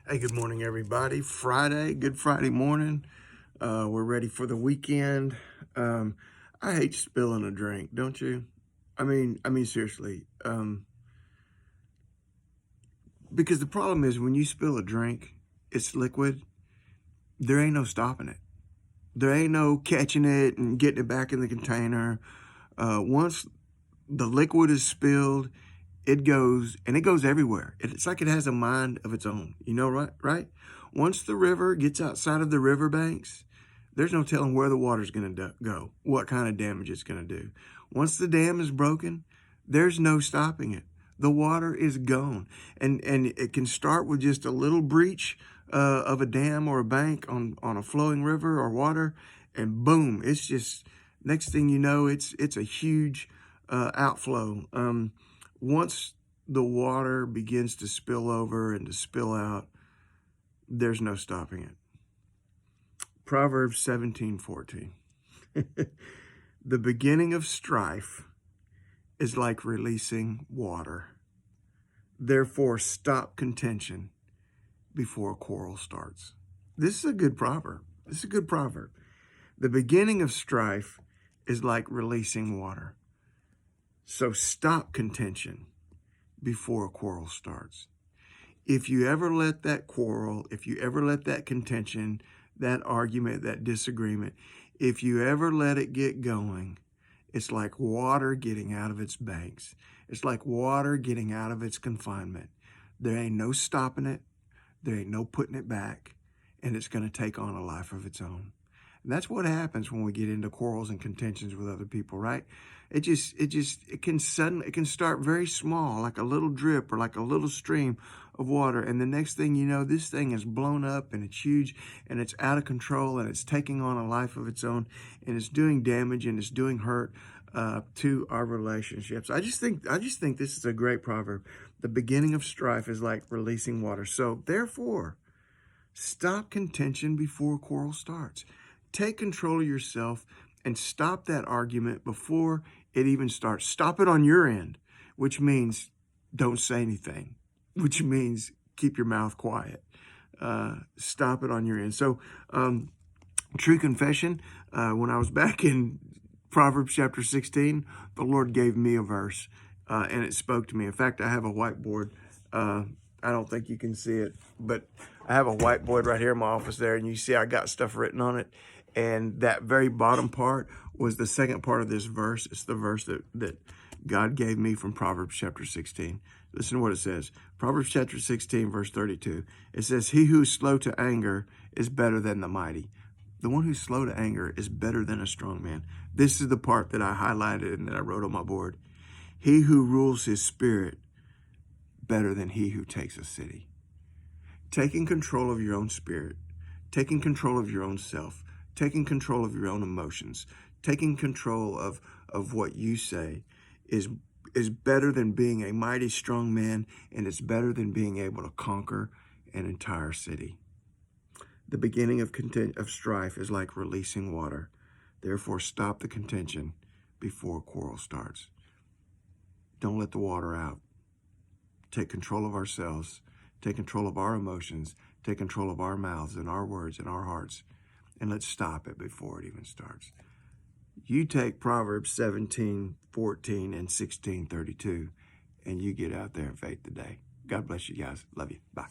Hey, good morning, everybody. Good Friday morning. We're ready for the weekend. I hate spilling a drink, don't you? I mean, seriously. Because the problem is when you spill a drink, it's liquid. There ain't no stopping it. There ain't no catching it and getting it back in the container. Once the liquid is spilled, it goes everywhere. It's like it has a mind of its own. You know, right? Once the river gets outside of the riverbanks, there's no telling where the water's going to go, what kind of damage it's going to do. Once the dam is broken, there's no stopping it. The water is gone. And it can start with just a little breach of a dam or a bank on a flowing river or water, and boom, it's just, next thing you know, it's a huge outflow. Once the water begins to spill over and to spill out, there's no stopping it. Proverbs 17:14. The beginning of strife is like releasing water. Therefore, stop contention before a quarrel starts. This is a good proverb. The beginning of strife is like releasing water. So stop contention before a quarrel starts. If you ever let that quarrel, if you ever let that contention, that argument, that disagreement, if you ever let it get going, it's like water getting out of its banks. It's like water getting out of its confinement. There ain't no stopping it. There ain't no putting it back. And it's going to take on a life of its own. And that's what happens when we get into quarrels and contentions with other people, right? It can start very small, like a little drip or like a little stream of water. And the next thing you know, this thing is blown up and it's huge and it's out of control and it's taking on a life of its own and it's doing damage and it's doing hurt to our relationships. I just think this is a great proverb. The beginning of strife is like releasing water. So therefore, stop contention before a quarrel starts. Take control of yourself and stop that argument before it even starts. Stop it on your end, which means don't say anything, which means keep your mouth quiet. Stop it on your end. So, true confession, when I was back in Proverbs chapter 16, the Lord gave me a verse, and it spoke to me. In fact, I have a whiteboard. I don't think you can see it, but I have a whiteboard right here in my office there, and you see I got stuff written on it. And that very bottom part was the second part of this verse. It's the verse that God gave me from Proverbs chapter 16. Listen to what it says. Proverbs chapter 16, verse 32. It says, "He who is slow to anger is better than the mighty." The one who's slow to anger is better than a strong man. This is the part that I highlighted and that I wrote on my board. He who rules his spirit better than he who takes a city. Taking control of your own spirit, taking control of your own self, taking control of your own emotions, taking control of what you say is better than being a mighty strong man, and it's better than being able to conquer an entire city. The beginning of strife is like releasing water. Therefore, stop the contention before a quarrel starts. Don't let the water out. Take control of ourselves. Take control of our emotions. Take control of our mouths and our words and our hearts. And let's stop it before it even starts. You take Proverbs 17:14 and 16:32, and you get out there in faith today. God bless you guys. Love you. Bye.